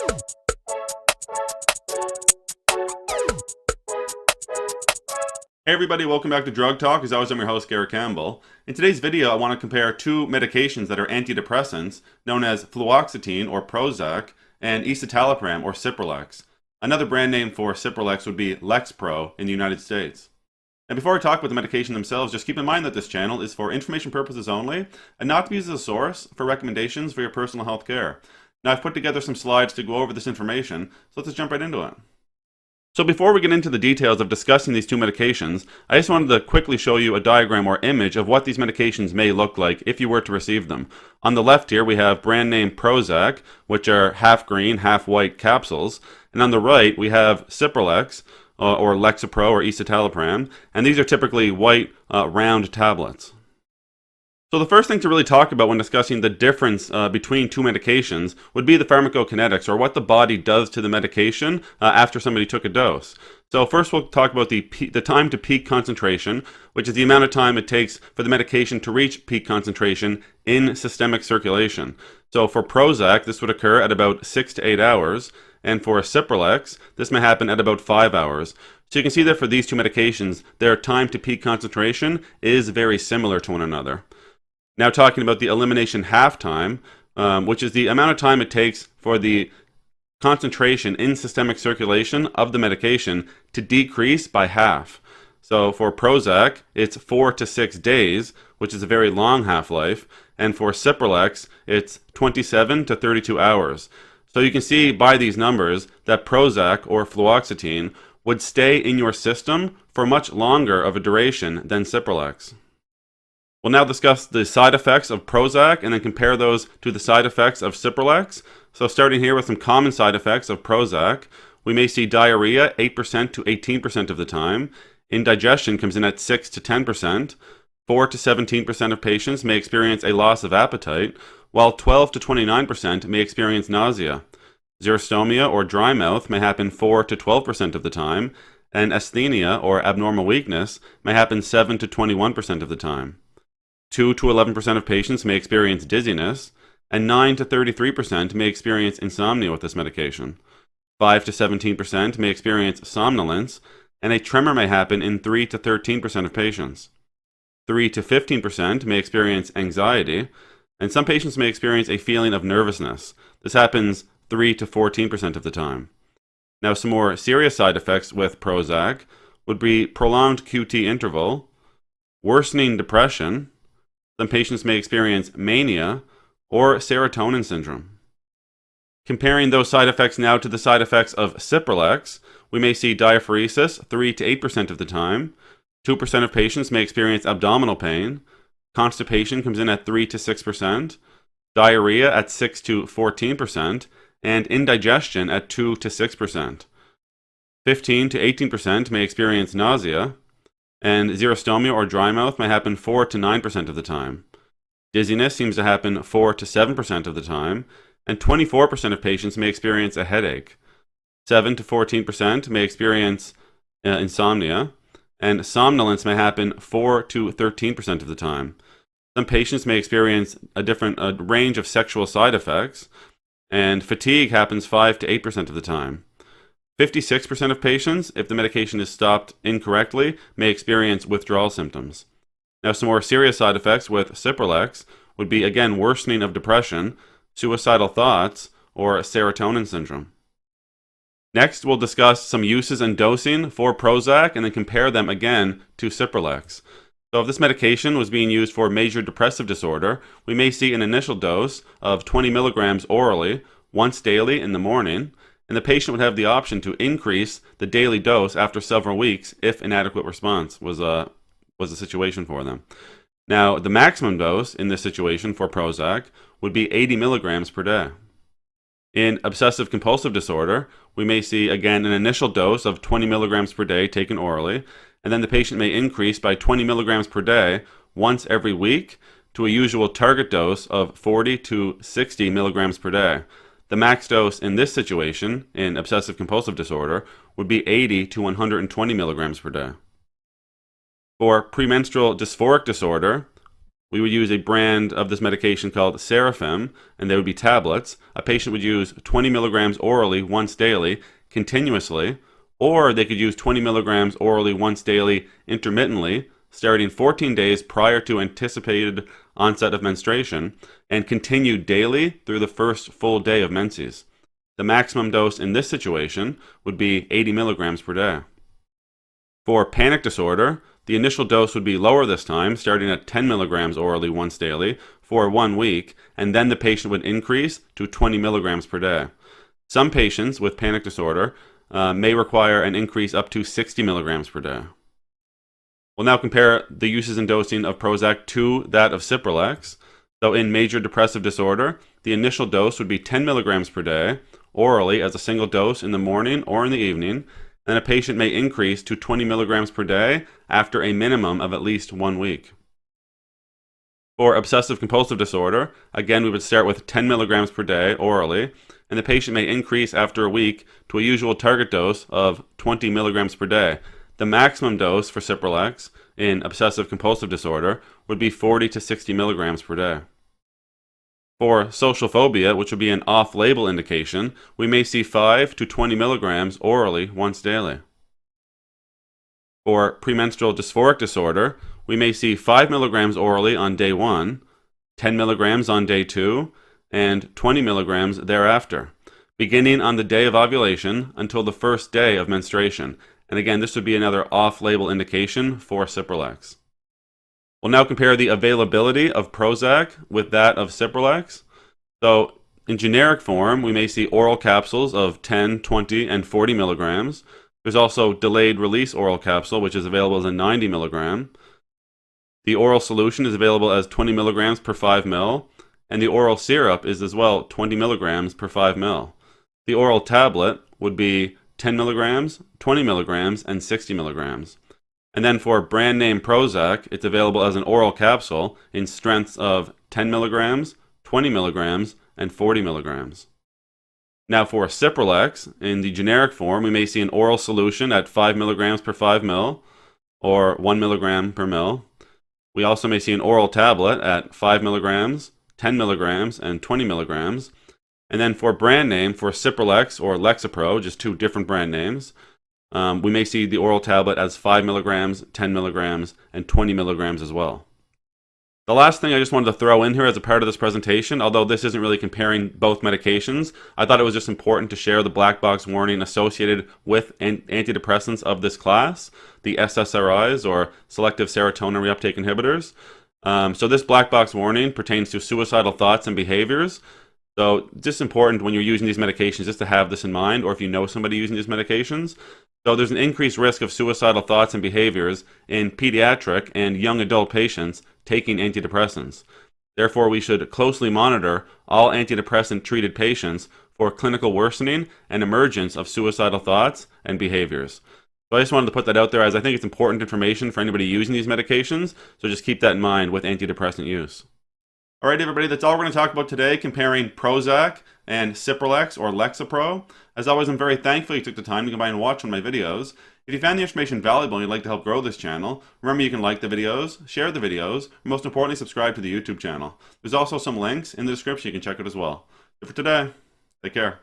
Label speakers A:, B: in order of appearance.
A: Hey everybody, welcome back to Drug Talk. As always, I'm your host, Garrett Campbell. In today's video, I want to compare two medications that are antidepressants, known as fluoxetine, or Prozac, and escitalopram, or Cipralex. Another brand name for Cipralex would be Lexapro in the United States. And before I talk about the medication themselves, just keep in mind that this channel is for information purposes only, and not to be used as a source for recommendations for your personal health care. Now, I've put together some slides to go over this information, so let's just jump right into it. So before we get into the details of discussing these two medications, I just wanted to quickly show you a diagram or image of what these medications may look like if you were to receive them. On the left here, we have brand name Prozac, which are half green, half white capsules. And on the right, we have Cipralex, or Lexapro, or escitalopram. And these are typically white, round tablets. So the first thing to really talk about when discussing the difference between two medications would be the pharmacokinetics, or what the body does to the medication after somebody took a dose. So first we'll talk about the time to peak concentration, which is the amount of time it takes for the medication to reach peak concentration in systemic circulation. So for Prozac, this would occur at about 6 to 8 hours, and for Cipralex, this may happen at about 5 hours. So you can see that for these two medications, their time to peak concentration is very similar to one another. Now talking about the elimination half-time, which is the amount of time it takes for the concentration in systemic circulation of the medication to decrease by half. So for Prozac, it's 4 to 6 days, which is a very long half-life, and for Cipralex, it's 27 to 32 hours. So you can see by these numbers that Prozac, or fluoxetine, would stay in your system for much longer of a duration than Cipralex. We'll now discuss the side effects of Prozac and then compare those to the side effects of Cipralex. So starting here with some common side effects of Prozac, we may see diarrhea 8% to 18% of the time. Indigestion comes in at 6 to 10%. 4 to 17% of patients may experience a loss of appetite, while 12 to 29% may experience nausea. Xerostomia, or dry mouth, may happen 4 to 12% of the time, and asthenia, or abnormal weakness, may happen 7 to 21% of the time. 2 to 11% of patients may experience dizziness, and 9 to 33% may experience insomnia with this medication. 5 to 17% may experience somnolence, and a tremor may happen in 3 to 13% of patients. 3 to 15% may experience anxiety, and some patients may experience a feeling of nervousness. This happens 3 to 14% of the time. Now, some more serious side effects with Prozac would be prolonged QT interval, worsening depression. Some patients may experience mania or serotonin syndrome. Comparing those side effects now to the side effects of Cipralex, we may see diaphoresis 3 to 8% of the time. 2% of patients may experience abdominal pain. Constipation comes in at 3 to 6%. Diarrhea at 6 to 14%. And indigestion at 2 to 6%. 15 to 18% may experience nausea. And xerostomia, or dry mouth, may happen 4 to 9% of the time. Dizziness seems to happen 4 to 7% of the time, and 24% of patients may experience a headache. 7 to 14% may experience insomnia, and somnolence may happen 4 to 13% of the time. Some patients may experience a range of sexual side effects, and fatigue happens 5 to 8% of the time. 56% of patients, if the medication is stopped incorrectly, may experience withdrawal symptoms. Now, some more serious side effects with Cipralex would be, again, worsening of depression, suicidal thoughts, or serotonin syndrome. Next, we'll discuss some uses and dosing for Prozac and then compare them again to Cipralex. So if this medication was being used for major depressive disorder, we may see an initial dose of 20 milligrams orally once daily in the morning, and the patient would have the option to increase the daily dose after several weeks if inadequate response was a situation for them. Now, the maximum dose in this situation for Prozac would be 80 milligrams per day. In obsessive compulsive disorder, we may see, again, an initial dose of 20 milligrams per day taken orally, and then the patient may increase by 20 milligrams per day once every week to a usual target dose of 40 to 60 milligrams per day. The max dose in this situation, in obsessive compulsive disorder, would be 80 to 120 milligrams per day. For premenstrual dysphoric disorder, we would use a brand of this medication called Seraphim, and they would be tablets. A patient would use 20 milligrams orally once daily, continuously, or they could use 20 milligrams orally once daily intermittently, starting 14 days prior to anticipated onset of menstruation, and continue daily through the first full day of menses. The maximum dose in this situation would be 80 milligrams per day. For panic disorder, the initial dose would be lower this time, starting at 10 milligrams orally once daily for 1 week, and then the patient would increase to 20 milligrams per day. Some patients with panic disorder may require an increase up to 60 milligrams per day. We'll now compare the uses and dosing of Prozac to that of Cipralex. So in major depressive disorder, the initial dose would be 10 milligrams per day, orally as a single dose in the morning or in the evening, and a patient may increase to 20 milligrams per day after a minimum of at least 1 week. For obsessive compulsive disorder, again we would start with 10 milligrams per day orally, and the patient may increase after a week to a usual target dose of 20 milligrams per day. The maximum dose for Cipralex in obsessive compulsive disorder would be 40 to 60 milligrams per day. For social phobia, which would be an off-label indication, we may see 5 to 20 milligrams orally once daily. For premenstrual dysphoric disorder, we may see 5 milligrams orally on day 1, 10 milligrams on day 2, and 20 milligrams thereafter, beginning on the day of ovulation until the first day of menstruation. And again, this would be another off-label indication for Cipralex. We'll now compare the availability of Prozac with that of Cipralex. So in generic form, we may see oral capsules of 10, 20, and 40 milligrams. There's also delayed release oral capsule, which is available as a 90 milligram. The oral solution is available as 20 milligrams per 5 ml, and the oral syrup is as well 20 milligrams per 5 ml. The oral tablet would be 10 milligrams, 20 milligrams, and 60 milligrams. And then for brand name Prozac, it's available as an oral capsule in strengths of 10 milligrams, 20 milligrams, and 40 milligrams. Now for Cipralex, in the generic form, we may see an oral solution at 5 milligrams per 5 ml, or 1 milligram per ml. We also may see an oral tablet at 5 milligrams, 10 milligrams, and 20 milligrams. And then for brand name, for Cipralex or Lexapro, just two different brand names, we may see the oral tablet as 5 milligrams, 10 milligrams, and 20 milligrams as well. The last thing I just wanted to throw in here as a part of this presentation, although this isn't really comparing both medications, I thought it was just important to share the black box warning associated with antidepressants of this class, the SSRIs, or selective serotonin reuptake inhibitors. So this black box warning pertains to suicidal thoughts and behaviors. So just important when you're using these medications just to have this in mind, or if you know somebody using these medications. So there's an increased risk of suicidal thoughts and behaviors in pediatric and young adult patients taking antidepressants. Therefore, we should closely monitor all antidepressant treated patients for clinical worsening and emergence of suicidal thoughts and behaviors. So I just wanted to put that out there, as I think it's important information for anybody using these medications, so just keep that in mind with antidepressant use. All right, everybody, that's all we're going to talk about today, comparing Prozac and Cipralex or Lexapro. As always, I'm very thankful you took the time to come by and watch one of my videos. If you found the information valuable and you'd like to help grow this channel, remember you can like the videos, share the videos, and most importantly, subscribe to the YouTube channel. There's also some links in the description you can check out as well. So for today, take care.